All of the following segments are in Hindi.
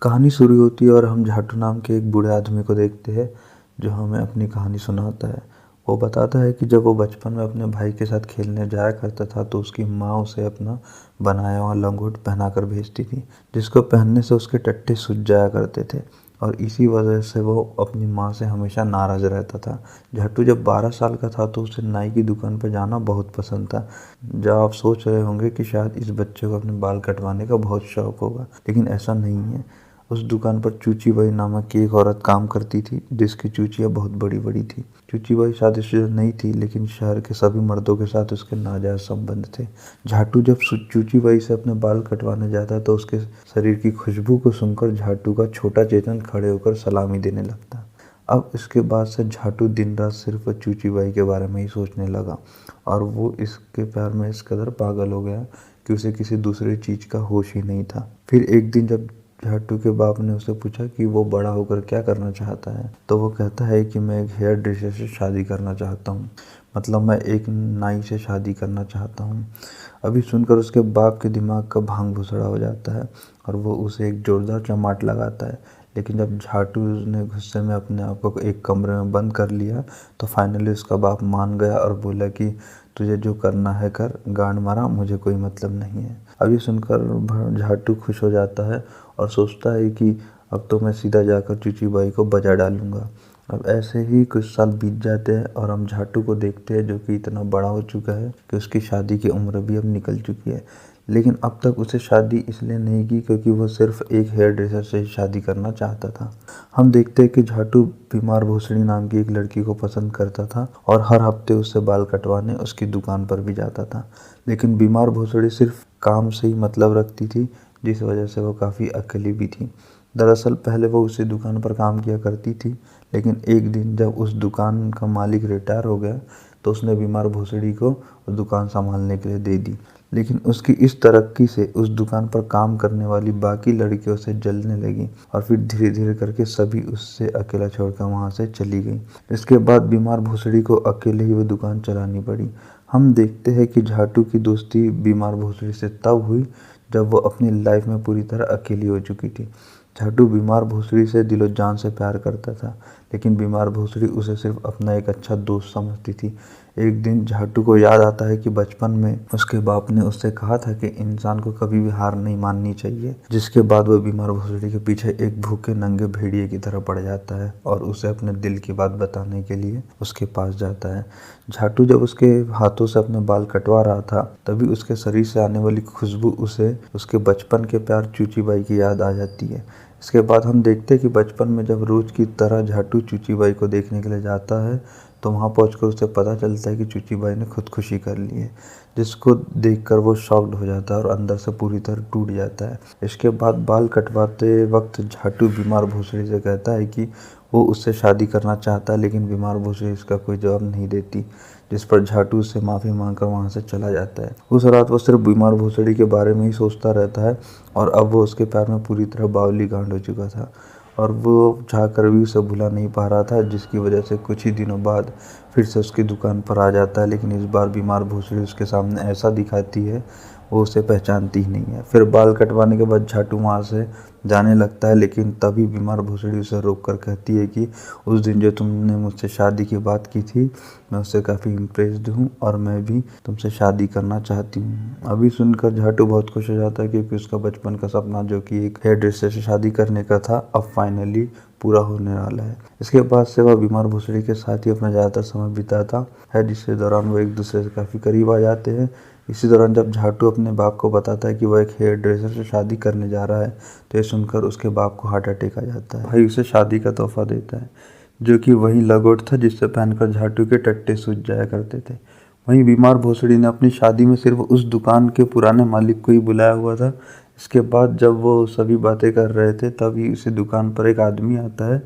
कहानी शुरू होती है और हम झाटू नाम के एक बूढ़े आदमी को देखते हैं जो हमें अपनी कहानी सुनाता है। वो बताता है कि जब वो बचपन में अपने भाई के साथ खेलने जाया करता था तो उसकी माँ उसे अपना बनाया हुआ लंगोट पहनाकर भेजती थी, जिसको पहनने से उसके टट्टे सूज जाया करते थे और इसी वजह से वो अपनी माँ से हमेशा नाराज़ रहता था। झाटू जब 12 साल का था तो उसे नाई की दुकान पर जाना बहुत पसंद था। जब आप सोच रहे होंगे कि शायद इस बच्चे को अपने बाल कटवाने का बहुत शौक होगा, लेकिन ऐसा नहीं है। उस दुकान पर चूची बाई नामक की एक औरत काम करती थी जिसकी चूचियाँ बहुत बड़ी बड़ी थी। चूची बाई शादीशुदा नहीं थी, लेकिन शहर के सभी मर्दों के साथ उसके नाजायज संबंध थे। झाटू जब चूची बाई से अपने बाल कटवाने जाता तो उसके शरीर की खुशबू को सुनकर झाटू का छोटा चेतन खड़े होकर सलामी देने लगता। अब इसके बाद से झाटू दिन रात सिर्फ चूची बाई के बारे में ही सोचने लगा और वो इसके प्यार में इस कदर पागल हो गया कि उसे किसी दूसरी चीज़ का होश ही नहीं था। फिर एक दिन जब झाटू के बाप ने उसे पूछा कि वो बड़ा होकर क्या करना चाहता है, तो वो कहता है कि मैं एक हेयर ड्रेसर से शादी करना चाहता हूँ, मतलब मैं एक नाई से शादी करना चाहता हूँ। अभी सुनकर उसके बाप के दिमाग का भांग भुसड़ा हो जाता है और वो उसे एक जोरदार चमाट लगाता है। लेकिन जब झाटू ने गुस्से में अपने आप को एक कमरे में बंद कर लिया तो फाइनली उसका बाप मान गया और बोला कि तुझे जो करना है कर, गांड मारा, मुझे कोई मतलब नहीं है। अभी सुनकर झाटू खुश हो जाता है और सोचता है कि अब तो मैं सीधा जाकर चूची बाई को बजा डालूंगा। अब ऐसे ही कुछ साल बीत जाते हैं और हम झाटू को देखते हैं जो कि इतना बड़ा हो चुका है कि उसकी शादी की उम्र भी अब निकल चुकी है। लेकिन अब तक उसे शादी इसलिए नहीं की क्योंकि वो सिर्फ एक हेयर ड्रेसर से ही शादी करना चाहता था। हम देखते हैं कि झाटू बीमार भोसड़ी नाम की एक लड़की को पसंद करता था और हर हफ्ते उससे बाल कटवाने उसकी दुकान पर भी जाता था। लेकिन बीमार भोसड़ी सिर्फ काम से ही मतलब रखती थी, जिस वजह से वो काफ़ी अकेली भी थी। दरअसल पहले वो उसी दुकान पर काम किया करती थी, लेकिन एक दिन जब उस दुकान का मालिक रिटायर हो गया तो उसने बीमार भोसड़ी को दुकान संभालने के लिए दे दी। लेकिन उसकी इस तरक्की से उस दुकान पर काम करने वाली बाकी लड़कियों से जलने लगी और फिर धीरे धीरे करके सभी उससे अकेला छोड़कर वहाँ से चली गई। इसके बाद बीमार भोसड़ी को अकेले ही वो दुकान चलानी पड़ी। हम देखते हैं कि झाटू की दोस्ती बीमार भोसड़ी से तब हुई जब वो अपनी लाइफ में पूरी तरह अकेली हो चुकी थी। झाटू बीमार भोसड़ी से दिलो जान से प्यार करता था, लेकिन बीमार भोसड़ी उसे सिर्फ अपना एक अच्छा दोस्त समझती थी। एक दिन झाटू को याद आता है कि बचपन में उसके बाप ने उससे कहा था कि इंसान को कभी भी हार नहीं माननी चाहिए, जिसके बाद वह बीमार भोसड़ी के पीछे एक भूखे नंगे भेड़िए की तरह पड़ जाता है और उसे अपने दिल की बात बताने के लिए उसके पास जाता है। झाटू जब उसके हाथों से अपने बाल कटवा रहा था तभी उसके शरीर से आने वाली खुशबू उसे उसके बचपन के प्यार चूची बाई की याद आ जाती है। इसके बाद हम देखते हैं कि बचपन में जब रोज की तरह झाटू चूची बाई को देखने के लिए जाता है तो वहाँ पहुंचकर उसे पता चलता है कि चूची बाई ने खुदकुशी कर ली है, जिसको देखकर वो शॉक्ड हो जाता है और अंदर से पूरी तरह टूट जाता है। इसके बाद बाल कटवाते वक्त झाटू बीमार भोसड़ी से कहता है कि वो उससे शादी करना चाहता है, लेकिन बीमार भोसड़ी इसका कोई जवाब नहीं देती, जिस पर झाटू उससे माफ़ी मांगकर वहाँ से चला जाता है। उस रात वो सिर्फ बीमार भोसड़ी के बारे में ही सोचता रहता है और अब वो उसके प्यार में पूरी तरह बावली गांड हो चुका था और वो चाह कर भी उसे भुला नहीं पा रहा था, जिसकी वजह से कुछ ही दिनों बाद फिर से उसकी दुकान पर आ जाता है। लेकिन इस बार बीमार भोसड़ी उसके सामने ऐसा दिखाती है वो उसे पहचानती ही नहीं है। फिर बाल कटवाने के बाद झाटू वहाँ से जाने लगता है, लेकिन तभी बीमार भोसड़ी उसे रोक कर कहती है कि उस दिन जो तुमने मुझसे शादी की बात की थी मैं उससे काफ़ी इम्प्रेस्ड हूँ और मैं भी तुमसे शादी करना चाहती हूँ। अभी सुनकर झाटू बहुत खुश हो जाता है क्योंकि उसका बचपन का सपना जो कि एक हेयर ड्रेसर से शादी करने का था अब फाइनली पूरा होने वाला है। इसके बाद से वह बीमार भोसड़ी के साथ ही अपना ज़्यादातर समय बिताता है, जिसके दौरान वो एक दूसरे से काफ़ी करीब आ जाते हैं। इसी दौरान जब झाटू अपने बाप को बताता है कि वह एक हेयर ड्रेसर से शादी करने जा रहा है तो ये सुनकर उसके बाप को हार्ट अटैक आ जाता है। भाई उसे शादी का तोहफा देता है जो कि वही लगोट था जिससे पहनकर झाटू के टट्टे सूज जाया करते थे। वहीं बीमार भोसड़ी ने अपनी शादी में सिर्फ उस दुकान के पुराने मालिक को ही बुलाया हुआ था। इसके बाद जब वो सभी बातें कर रहे थे तभी उसी दुकान पर एक आदमी आता है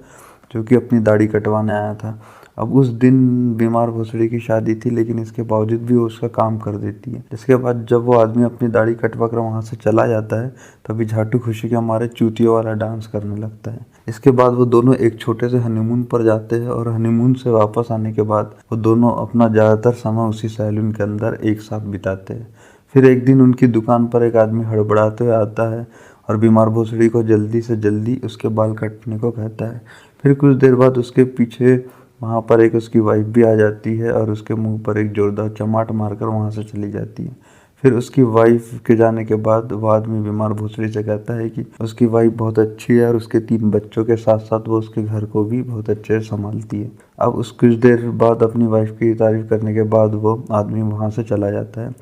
जो कि अपनी दाढ़ी कटवाने आया था। अब उस दिन बीमार भोसड़ी की शादी थी, लेकिन इसके बावजूद भी वो उसका काम कर देती है। इसके बाद जब वो आदमी अपनी दाढ़ी कटवा कर वहाँ से चला जाता है तभी झाटू खुशी के मारे चूतियों वाला डांस करने लगता है। इसके बाद वो दोनों एक छोटे से हनीमून पर जाते हैं और हनीमून से वापस आने के बाद वो दोनों अपना ज़्यादातर समय उसी सैलून के अंदर एक साथ बिताते हैं। फिर एक दिन उनकी दुकान पर एक आदमी हड़बड़ाते हुए आता है और बीमार भोसड़ी को जल्दी से जल्दी उसके बाल काटने को कहता है। फिर कुछ देर बाद उसके पीछे वहाँ पर एक उसकी वाइफ भी आ जाती है और उसके मुंह पर एक जोरदार चमाट मारकर वहाँ से चली जाती है। फिर उसकी वाइफ के जाने के बाद वो आदमी बीमार भोसड़ी से कहता है कि उसकी वाइफ बहुत अच्छी है और उसके 3 बच्चों के साथ साथ वो उसके घर को भी बहुत अच्छे से संभालती है। अब उस कुछ देर बाद अपनी वाइफ की तारीफ करने के बाद वो आदमी वहाँ से चला जाता है।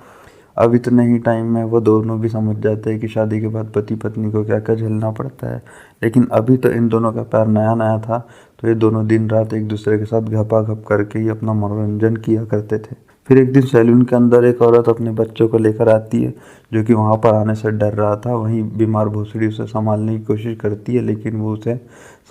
अब इतने ही टाइम में वो दोनों भी समझ जाते हैं कि शादी के बाद पति पत्नी को क्या क्या झेलना पड़ता है। लेकिन अभी तो इन दोनों का प्यार नया नया था, तो ये दोनों दिन रात एक दूसरे के साथ घपाघप करके ही अपना मनोरंजन किया करते थे। फिर एक दिन सैलून के अंदर एक औरत अपने बच्चों को लेकर आती है, जो कि वहाँ पर आने से डर रहा था। वहीं बीमार भोसड़ी उसे संभालने की कोशिश करती है, लेकिन वो उसे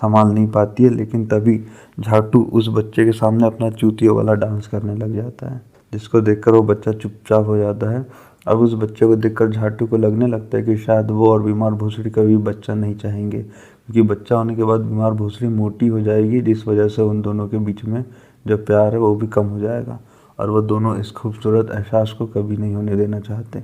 संभाल नहीं पाती है। लेकिन तभी झाटू उस बच्चे के सामने अपना चूतियों वाला डांस करने लग जाता है, जिसको देखकर वो बच्चा चुपचाप हो जाता है। अब उस बच्चे को देखकर झाटू को लगने लगता है कि शायद वो और बीमार भोसड़ी कभी बच्चा नहीं चाहेंगे, क्योंकि बच्चा होने के बाद बीमार भोसड़ी मोटी हो जाएगी, जिस वजह से उन दोनों के बीच में जो प्यार है वो भी कम हो जाएगा और वो दोनों इस खूबसूरत एहसास को कभी नहीं होने देना चाहते।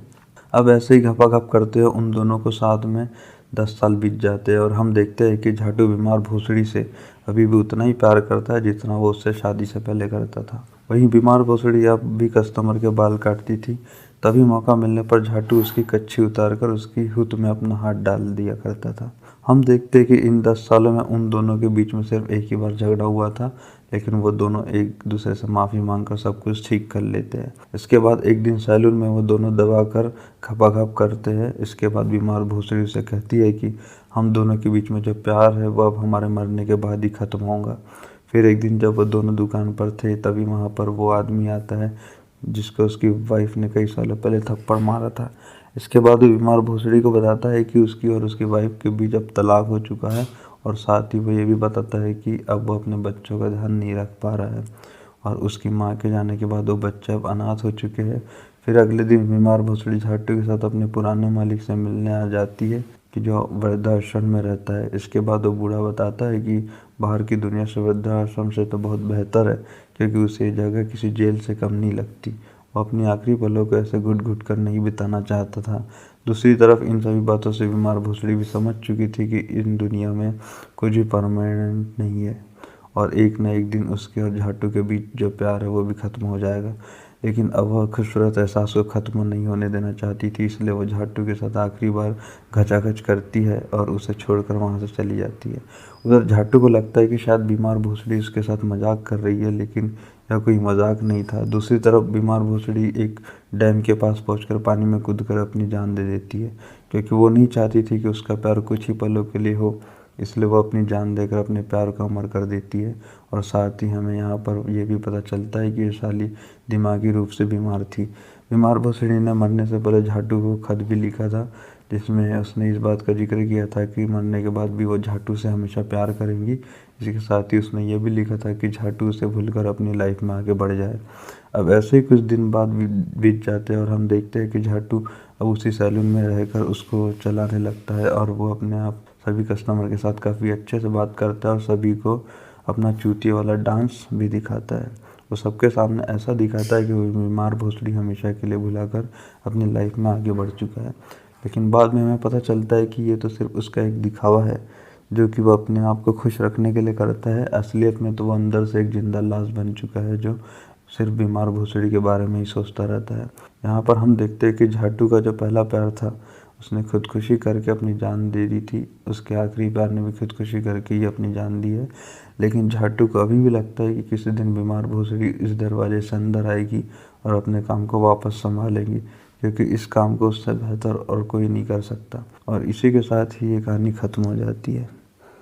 अब ऐसे ही घपाघप करते हुए उन दोनों को साथ में 10 साल बीत जाते हैं और हम देखते हैं कि झाटू बीमार भोसड़ी से अभी भी उतना ही प्यार करता है जितना वो उससे शादी से पहले करता था। वहीं बीमार भोसड़ी अब भी कस्टमर के बाल काटती थी। तभी मौका मिलने पर झाटू उसकी कच्छी उतारकर उसकी हुत में अपना हाथ डाल दिया करता था। हम देखते हैं कि इन 10 सालों में उन दोनों के बीच में सिर्फ एक ही बार झगड़ा हुआ था, लेकिन वो दोनों एक दूसरे से माफ़ी मांगकर सब कुछ ठीक कर लेते हैं। इसके बाद एक दिन सैलून में वो दोनों दबा कर खपाखप करते हैं। इसके बाद बीमार भोसड़ी उसे कहती है कि हम दोनों के बीच में जो प्यार है वो अब हमारे मरने के बाद ही ख़त्म होगा। फिर एक दिन जब वो दोनों दुकान पर थे, तभी वहाँ पर वो आदमी आता है जिसको उसकी वाइफ ने कई सालों पहले थप्पड़ मारा था। इसके बाद वो बीमार भोसड़ी को बताता है कि उसकी और उसकी वाइफ के बीच अब तलाक हो चुका है, और साथ ही वो ये भी बताता है कि अब वो अपने बच्चों का ध्यान नहीं रख पा रहा है और उसकी माँ के जाने के बाद वो बच्चे अब अनाथ हो चुके हैं। फिर अगले दिन बीमार भोसड़ी झाटू के साथ अपने पुराने मालिक से मिलने आ जाती है, कि जो वृद्धाश्रम में रहता है। इसके बाद वो बूढ़ा बताता है कि बाहर की दुनिया से वृद्धाश्रम से तो बहुत बेहतर है, क्योंकि उसे ये जगह किसी जेल से कम नहीं लगती। वो अपनी आखिरी पलों को ऐसे घुट घुट कर नहीं बिताना चाहता था। दूसरी तरफ इन सभी बातों से बीमार भोसड़ी भी समझ चुकी थी कि इन दुनिया में कुछ भी परमानेंट नहीं है और एक न एक दिन उसके और झाटू के बीच जो प्यार है वो भी ख़त्म हो जाएगा। लेकिन अब वह खूबसूरत एहसास को ख़त्म नहीं होने देना चाहती थी, इसलिए वो झाटू के साथ आखिरी बार घचाघच करती है और उसे छोड़कर वहाँ से चली जाती है। उधर झाटू को लगता है कि शायद बीमार भोसड़ी उसके साथ मजाक कर रही है, लेकिन यह कोई मजाक नहीं था। दूसरी तरफ बीमार भोसड़ी एक डैम के पास पहुंचकर पानी में कूदकर अपनी जान दे देती है, क्योंकि वो नहीं चाहती थी कि उसका प्यार कुछ ही पलों के लिए हो, इसलिए वो अपनी जान देकर अपने प्यार को अमर कर देती है। और साथ ही हमें यहाँ पर यह भी पता चलता है कि ये साली दिमागी रूप से बीमार थी। बीमार भोसड़ी ने मरने से पहले झाटू को खत भी लिखा था, जिसमें उसने इस बात का जिक्र किया था कि मरने के बाद भी वो झाटू से हमेशा प्यार करेंगी। इसी के साथ ही उसने ये भी लिखा था कि झाटू उसे भूलकर अपनी लाइफ में आगे बढ़ जाए। अब ऐसे ही कुछ दिन बाद बीत जाते हैं और हम देखते हैं कि झाटू अब उसी सैलून में रहकर उसको चलाने लगता है और वो अपने आप सभी कस्टमर के साथ काफ़ी अच्छे से बात करता है और सभी को अपना चूतिया वाला डांस भी दिखाता है। वो सबके सामने ऐसा दिखाता है कि वो बीमार भोसड़ी हमेशा के लिए भुलाकर अपनी लाइफ में आगे बढ़ चुका है। लेकिन बाद में हमें पता चलता है कि ये तो सिर्फ उसका एक दिखावा है, जो कि वो अपने आप को खुश रखने के लिए करता है। असलियत में तो वो अंदर से एक जिंदा लाश बन चुका है, जो सिर्फ बीमार भोसड़ी के बारे में ही सोचता रहता है। यहाँ पर हम देखते हैं कि झाटू का जो पहला प्यार था, उसने खुदकुशी करके अपनी जान दे दी थी। उसके आखिरी प्यार ने भी खुदकुशी करके ही अपनी जान दी है। लेकिन झाटू को अभी भी लगता है कि किसी दिन बीमार भोसड़ी इस दरवाजे से अंदर आएगी और अपने काम को वापस संभालेगी, क्योंकि इस काम को उससे बेहतर और कोई नहीं कर सकता। और इसी के साथ ही ये कहानी ख़त्म हो जाती है।